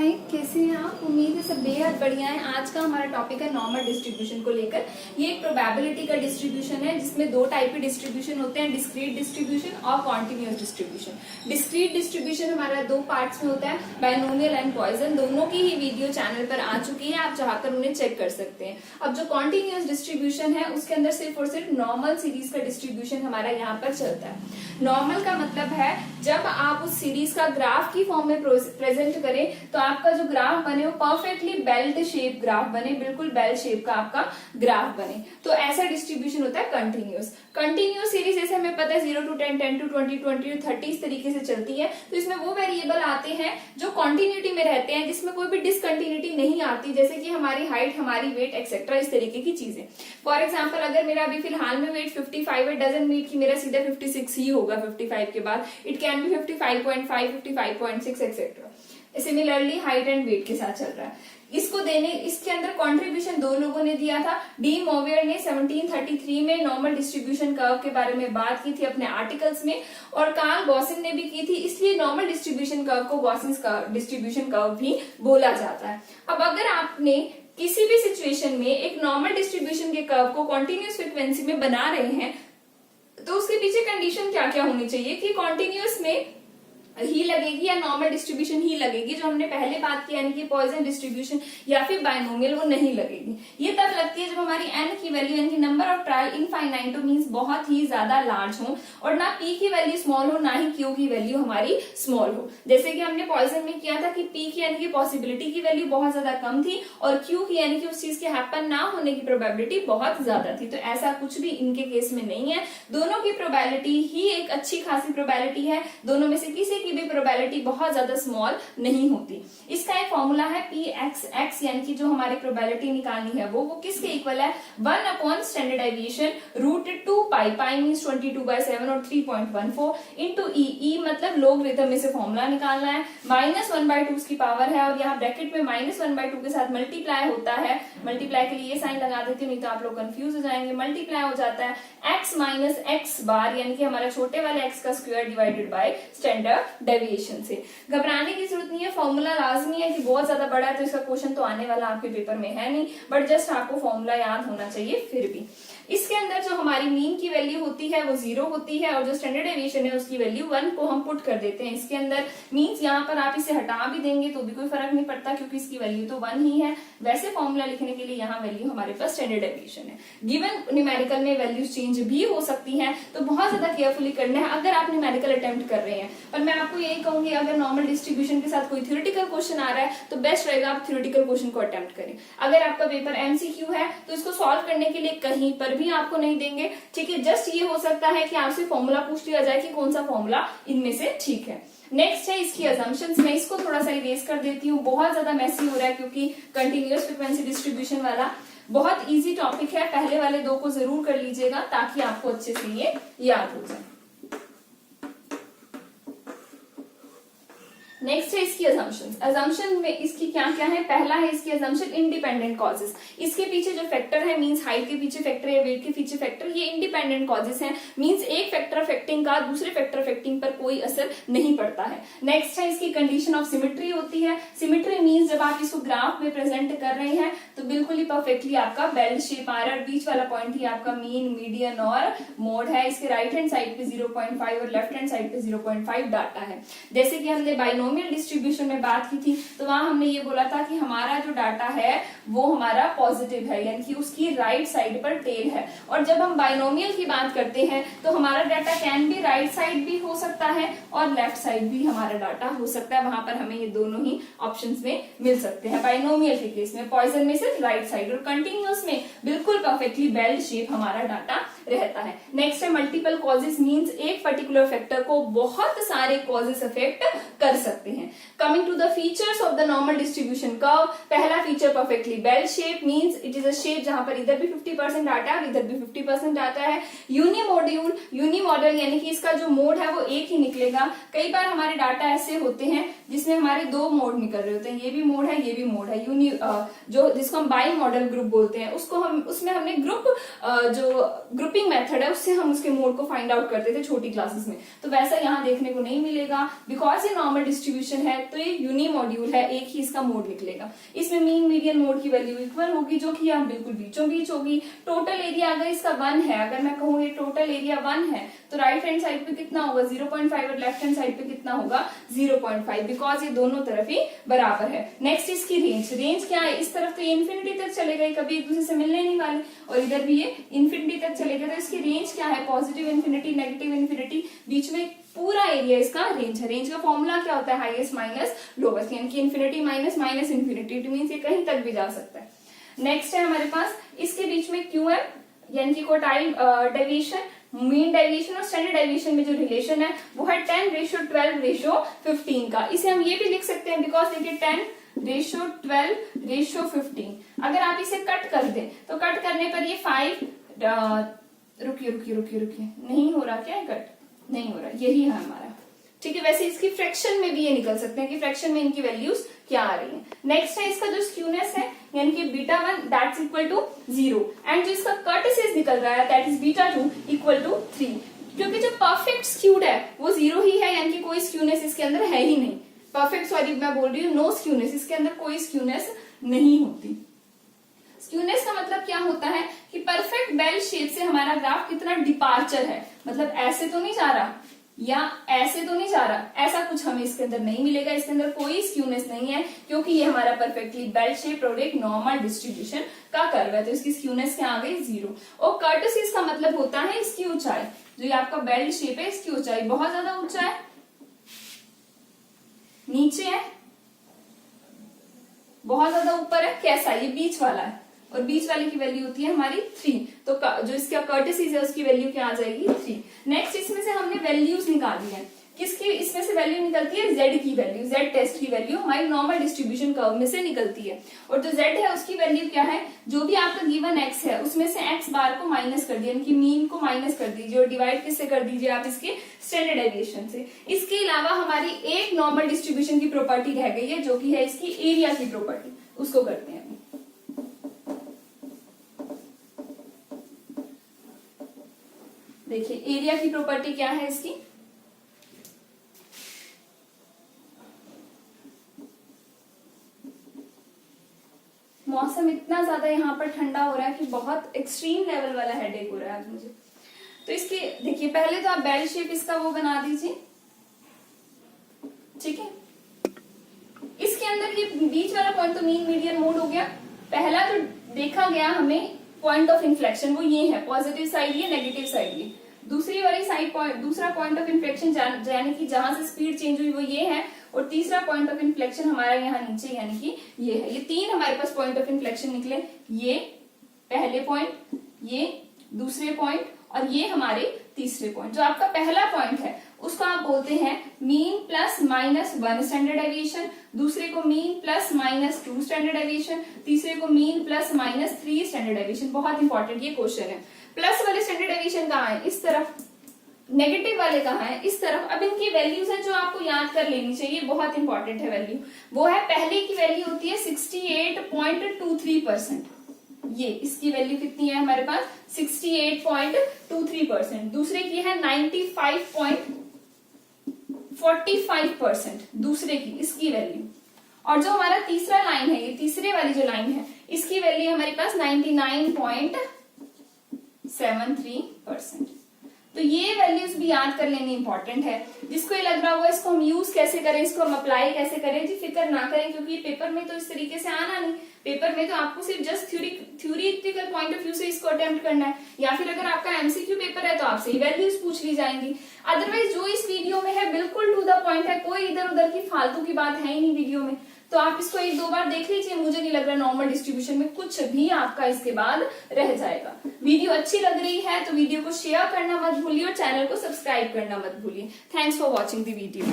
हाय, कैसे हैं आप? उम्मीद है सब बेहद बढ़िया है। आज का हमारा टॉपिक है नॉर्मल डिस्ट्रीब्यूशन को लेकर। ये एक प्रोबेबिलिटी का डिस्ट्रीब्यूशन है जिसमें दो टाइप के डिस्ट्रीब्यूशन होते हैं, डिस्क्रीट डिस्ट्रीब्यूशन और कॉन्टिन्यूअस डिस्ट्रीब्यूशन। डिस्क्रीट डिस्ट्रीब्यूशन हमारा दो पार्ट्स में होता है, बाइनोमियल एंड पॉइसन। दोनों की ही वीडियो चैनल पर आ चुकी है, आप चाहकर उन्हें चेक कर सकते हैं। अब जो कॉन्टिन्यूअस डिस्ट्रीब्यूशन है उसके अंदर सिर्फ और सिर्फ नॉर्मल सीरीज का डिस्ट्रीब्यूशन हमारा यहाँ पर चलता है। नॉर्मल का मतलब है जब आप उस सीरीज का ग्राफ की फॉर्म में प्रेजेंट करें तो आपका जो ग्राफ बने वो परफेक्टली बेल्ट शेप ग्राफ बने, बिल्कुल बेल शेप का आपका ग्राफ बने, तो ऐसा डिस्ट्रीब्यूशन होता है कंटिन्यूअस। कंटिन्यूअस सीरीज जैसे हमें पता है 0 to 10, 10 to 20, 20 to 30 इस तरीके से चलती है। तो इसमें वो वेरिएबल आते हैं जो कॉन्टिन्यूटी में रहते हैं, जिसमें कोई भी डिसकंटिन्यूटी नहीं आती, जैसे कि हमारी हाइट, हमारी वेट एक्सेट्रा, इस तरीके की चीजें। फॉर एग्जाम्पल अगर मेरा अभी फिलहाल में वेट 55 है, डजंट मीन कि मेरा सीधा 56 ही होगा 55 के बाद, it can be 55.5, 55.6 etcetera. Similarly height and weight के साथ चल रहा है। इसको देने, इसके अंदर कंट्रीब्यूशन दो लोगों ने दिया था। डी मोवियर ने 1733 में नॉर्मल डिस्ट्रीब्यूशन कर्व के बारे में बात की थी अपने आर्टिकल्स में, और कार्ल गॉसिन ने भी की थी, इसलिए नॉर्मल डिस्ट्रीब्यूशन कर्व को गॉसिन्स डिस्ट्रीब्यूशन कर्व भी बोला जाता है। अब अगर आपने किसी भी सिचुएशन में एक नॉर्मल डिस्ट्रीब्यूशन के कर्व को कॉन्टिन्यूअस फ्रीक्वेंसी में बना रहे हैं तो उसके पीछे कंडीशन क्या क्या होनी चाहिए कि कॉन्टिन्यूअस में ही लगेगी या नॉर्मल डिस्ट्रीब्यूशन ही लगेगी, जो हमने पहले बात की यानी कि पॉइसन डिस्ट्रीब्यूशन या फिर बाइनोमियल, वो नहीं लगेगी। ये तब लगती है जब हमारी एन की वैल्यू यानी कि number of trial infinite means बहुत ही ज्यादा लार्ज हो, और ना पी की वैल्यू स्मॉल हो ना ही क्यू की वैल्यू हमारी स्मॉल हो। जैसे कि हमने पॉइसन में किया था कि पी की यानी कि पॉसिबिलिटी की वैल्यू बहुत ज्यादा कम थी और क्यू की यानी कि उस चीज के हैपन ना होने की प्रोबेबिलिटी बहुत ज्यादा थी। तो ऐसा कुछ भी इनके केस में नहीं है, दोनों की प्रोबेबिलिटी ही एक अच्छी खासी प्रोबेबिलिटी है, दोनों में से किसी की भी प्रोबेबिलिटी बहुत ज्यादा स्मॉल नहीं होती। इसका एक फॉर्मूला है पी एक्स एक्स, यानी कि जो हमारी प्रोबेबिलिटी निकालनी है वो किसके इक्वल है, 1 अपॉन स्टैंडर्ड डेविएशन रूट 2 पाई, पाई मीन्स 22/7 और 3.14 इंटू ई, ई मतलब लोगरिथम में से फॉर्मूला निकालना है, -1/2 की पावर है और यहाँ ब्रैकेट में -1/2 के साथ मल्टीप्लाई होता है। मल्टीप्लाई के लिए ये साइन लगा देती हूँ, नहीं तो आप लोग कंफ्यूज हो जाएंगे। मल्टीप्लाई हो जाता है x माइनस एक्स बार यानी कि हमारा छोटे वाले x का square divided by standard deviation से। घबराने की जरूरत नहीं है, फॉर्मूला लाजमी है कि बहुत ज्यादा बड़ा है तो इसका क्वेश्चन तो आने वाला आपके पेपर में है नहीं, बट जस्ट आपको फॉर्मूला याद होना चाहिए। फिर भी इसके अंदर जो हमारी मीन की वैल्यू होती है वो 0 होती है और जो स्टैंडर्ड डेविएशन है उसकी वैल्यू 1 को हम पुट कर देते हैं इसके अंदर। मीन्स यहाँ पर आप इसे हटा भी देंगे तो भी कोई फर्क नहीं पड़ता क्योंकि इसकी वैल्यू तो 1 ही है। वैसे फॉर्मूला लिखने के लिए यहाँ वैल्यू हमारे पास स्टैंडर्ड डेविएशन है। गिवन न्यूमेरिकल में वैल्यूज चेंज भी हो सकती है, तो बहुत ज्यादा केयरफुली करना है अगर आप न्यूमेरिकल अटेम्प्ट कर रहे हैं। पर मैं आपको यही कहूंगी अगर नॉर्मल डिस्ट्रीब्यूशन के साथ कोई थ्योरेटिकल क्वेश्चन आ रहा है तो बेस्ट रहेगा आप थ्योरेटिकल क्वेश्चन को अटेम्प्ट करें। अगर आपका पेपर एमसीक्यू है तो इसको सॉल्व करने के लिए कहीं पर भी आपको नहीं देंगे, ठीक है। जस्ट ये हो सकता है कि आपसे फॉर्मूला पूछ लिया जाए कि कौन सा फॉर्मूला इनमें से ठीक है। नेक्स्ट है इसकी असम्पशंस। मैं इसको थोड़ा सा इरेज कर देती हूँ, बहुत ज्यादा मैसी हो रहा है क्योंकि कंटिन्यूअस फ्रीक्वेंसी डिस्ट्रीब्यूशन वाला बहुत इजी टॉपिक है। पहले वाले दो को जरूर कर लीजिएगा ताकि आपको अच्छे से ये याद हो जाए। नेक्स्ट है इसकी असम्पशंस। असम्पशन में इसकी क्या क्या है, पहला है इसकी असम्पशन इंडिपेंडेंट कॉजेस। इसके पीछे जो फैक्टर है मींस हाइट के पीछे फैक्टर या वेट के पीछे फैक्टर, ये इंडिपेंडेंट कॉजेस हैं। मींस एक फैक्टर अफेक्टिंग का दूसरे फैक्टर अफेक्टिंग पर कोई असर नहीं पड़ता है। नेक्स्ट है इसकी कंडीशन ऑफ सिमेट्री होती है। सिमेट्री मींस जब आप इसको ग्राफ में प्रेजेंट कर रहे हैं तो बिल्कुल ही परफेक्टली आपका बेल शेप आ रहा है, बीच वाला पॉइंट ही आपका मीन, मीडियन और मोड है। इसके राइट हैंड साइड पे 0.5 और लेफ्ट हैंड साइड पे 0.5 डाटा है। जैसे कि हमने बाइनोमियल डिस्ट्रीब्यूशन में बात की थी तो वहां हमने ये बोला था कि हमारा जो डाटा है वो हमारा पॉजिटिव है, यानी कि उसकी राइट साइड पर टेल है। और जब हम बाइनोमियल की बात करते हैं तो हमारा डाटा कैन भी राइट साइड भी हो सकता है और लेफ्ट साइड भी हमारा डाटा हो सकता है। वहां पर हमें ये दोनों ही ऑप्शंस में मिल सकते हैं। बाइनोमियल के केस में, पॉइसन में सिर्फ राइट साइड, और कंटिन्यूअस में बिल्कुल परफेक्टली बेल शेप हमारा डाटा रहता है। नेक्स्ट है मल्टीपल कॉजेस। मींस एक पर्टिकुलर फैक्टर को बहुत सारे कॉजेस अफेक्ट कर सकते हैं। Coming to the features of the normal distribution curve, पहला feature perfectly bell shape. Means it is a shape जहां पर इधर भी 50% डाटा है और इधर भी 50% डाटा है। यूनिमोड्यूल, यूनिमॉडल यानी कि इसका जो मोड है वो एक ही निकलेगा। कई बार हमारे डाटा ऐसे होते हैं जिसमें हमारे दो मोड निकल रहे होते हैं, ये भी मोड है ये भी मोड है। जो जिसको हम बाई मॉडल ग्रुप बोलते हैं, उसको हम उसमें हमने ग्रुप ग्रुपिंग मेथड है उससे हम उसके मोड को फाइंड आउट करते थे छोटी क्लासेस में, तो वैसा यहाँ देखने को नहीं मिलेगा। बिकॉज ये नॉर्मल डिस्ट्रीब्यूशन है तो ये यूनी मॉड्यूल है, एक ही इसका मोड निकलेगा। इसमें मीन मीडियन मोड की वैल्यू इक्वल होगी, जो कि यहाँ बिल्कुल बीचों बीच होगी। टोटल एरिया अगर इसका 1 है, अगर मैं कहूँ ये टोटल एरिया 1 है, तो राइट हैंड साइड पे कितना होगा 0.5 और लेफ्ट हैंड साइड पे कितना होगा 0.5, बिकॉज ये दोनों तरफ ही बराबर है। नेक्स्ट इसकी रेंज क्या है, इस तरफ तो ये इन्फिनिटी तक चलेगा, कभी एक दूसरे से मिलने नहीं वाले, और इधर भी ये इन्फिनिटी तक चलेगा। तो इसकी रेंज क्या है, पॉजिटिव इन्फिनिटी नेगेटिव इन्फिनिटी, बीच में पूरा एरिया इसका रेंज है। रेंज का फॉर्मूला क्या होता है, हाईएस्ट माइनस लोवेस्ट, यानी कि infinity minus minus infinity, it means ये कहीं तक भी जा सकता है। नेक्स्ट है हमारे पास इसके बीच में QM, यानी कि क्वार्टाइल डेविएशन, मीन डेविएशन और स्टैंडर्ड डेविएशन में जो रिलेशन है वो है 10:12:15 का। इसे हम ये भी लिख सकते हैं, बिकॉज देखिए 10:12:15, अगर आप इसे कट कर दें तो कट करने पर ये 5 रुकिए नहीं हो रहा क्या, कट नहीं हो रहा, यही है हमारा, ठीक है। वैसे इसकी फ्रैक्शन में भी ये निकल सकते हैं कि फ्रैक्शन में इनकी वैल्यूज क्या आ रही है। नेक्स्ट है इसका जो स्क्यूनेस है, यानी कि β1 दैट्स इक्वल टू 0, एंड जो इसका कर्टेसिस निकल रहा है दैट इज β2 इक्वल टू 3, क्योंकि जो परफेक्ट स्क्यूड है वो 0 ही है, यानी कि कोई स्क्यूनेस इसके अंदर है ही नहीं। परफेक्ट, सॉरी मैं बोल रही हूँ नो स्क्यूनेस, इसके अंदर कोई स्क्यूनेस नहीं होती। स्क्यूनेस का मतलब क्या होता है कि परफेक्ट बेल शेप से हमारा ग्राफ कितना डिपार्चर है, मतलब ऐसे तो नहीं जा रहा या ऐसे तो नहीं जा रहा, ऐसा कुछ हमें इसके अंदर नहीं मिलेगा। इसके अंदर कोई स्क्यूनेस नहीं है, क्योंकि ये हमारा परफेक्टली बेल शेप और एक नॉर्मल डिस्ट्रीब्यूशन का कर्व है, तो इसकी स्क्यूनेस क्या आ गई 0। और कर्टेसिस का मतलब होता है इसकी ऊंचाई, जो ये आपका बेल शेप है इसकी ऊंचाई बहुत ज्यादा ऊंचा है, नीचे है, बहुत ज्यादा ऊपर है, कैसा, ये बीच वाला है, और बीच वाले की वैल्यू होती है हमारी 3, तो जो इसका कर्टेसिस है उसकी वैल्यू क्या आ जाएगी 3। नेक्स्ट इसमें से हमने वैल्यूज निकाली है, किसकी, इसमें से वैल्यू निकलती है z की वैल्यू, z टेस्ट की वैल्यू हमारी नॉर्मल डिस्ट्रीब्यूशन कर्व में से निकलती है, और जो z है उसकी वैल्यू क्या है, जो भी आपका गिवन x है उसमें से x बार को माइनस कर दिया, यानी कि मीन को माइनस कर दीजिए और डिवाइड किससे कर दीजिए आप, इसके स्टैंडर्ड डेविएशन से। इसके अलावा हमारी एक नॉर्मल डिस्ट्रीब्यूशन की प्रॉपर्टी रह गई है, जो कि है इसकी एरिया की प्रॉपर्टी, उसको करते हैं। देखिए एरिया की प्रॉपर्टी क्या है इसकी, मौसम इतना ज्यादा यहाँ पर ठंडा हो रहा है कि बहुत एक्सट्रीम लेवल वाला हेडेक हो रहा है आज मुझे। तो इसकी देखिए पहले तो आप बेल शेप इसका वो बना दीजिए, ठीक है। इसके अंदर ये बीच वाला पॉइंट तो मीन मीडियन मोड हो गया। पहला जो देखा गया हमें पॉइंट ऑफ इन्फ्लेक्शन वो ये है, पॉजिटिव साइड ये, नेगेटिव साइड ये। दूसरी वाली साइड दूसरा पॉइंट ऑफ इन्फ्लेक्शन यानी कि जहां से स्पीड चेंज हुई वो ये है, और तीसरा पॉइंट ऑफ इन्फ्लेक्शन हमारा यहाँ नीचे यानी कि ये है। ये 3 हमारे पास पॉइंट ऑफ इन्फ्लेक्शन निकले, ये पहले पॉइंट, ये दूसरे पॉइंट, और ये हमारे तीसरे पॉइंट। जो आपका पहला पॉइंट है उसको आप बोलते हैं mean plus minus 1 standard deviation, दूसरे को mean plus minus 2 standard deviation, तीसरे को mean plus minus 3 standard deviation. बहुत इंपॉर्टेंट ये क्वेश्चन है। प्लस वाले स्टैंडर्ड डेविएशन कहाँ है, इस तरफ, नेगेटिव वाले कहाँ है, इस तरफ। अब इनकी वैल्यूज है जो आपको याद कर लेनी चाहिए, बहुत इंपॉर्टेंट है वैल्यू। वो है, पहले की वैल्यू होती है 68.23%, ये इसकी वैल्यू कितनी है हमारे पास 68.23%। दूसरे की है 95.45%, दूसरे की इसकी वैल्यू। और जो हमारा तीसरा लाइन है, ये तीसरे वाली जो लाइन है, इसकी वैल्यू हमारे पास 99.73%। तो ये वैल्यूज भी याद कर लेनी इंपॉर्टेंट है। जिसको ये लग रहा होगा इसको हम यूज कैसे करें, इसको हम अप्लाई कैसे करें, जी फिक्र ना करें, क्योंकि पेपर में तो इस तरीके से आना नहीं। पेपर में तो आपको सिर्फ just theoretical point of view से इसको अटेम्प्ट करना है, या फिर अगर आपका एमसीक्यू पेपर है तो आपसे वैल्यूज पूछ ली जाएंगी। अदरवाइज जो इस वीडियो में है बिल्कुल टू द पॉइंट है, कोई इधर उधर की फालतू की बात है ही नहीं वीडियो में। तो आप इसको 1-2 बार देख लीजिए, मुझे नहीं लग रहा नॉर्मल डिस्ट्रीब्यूशन में कुछ भी आपका इसके बाद रह जाएगा। वीडियो अच्छी लग रही है तो वीडियो को शेयर करना मत भूलिए और चैनल को सब्सक्राइब करना मत भूलिए। Thanks for watching the video.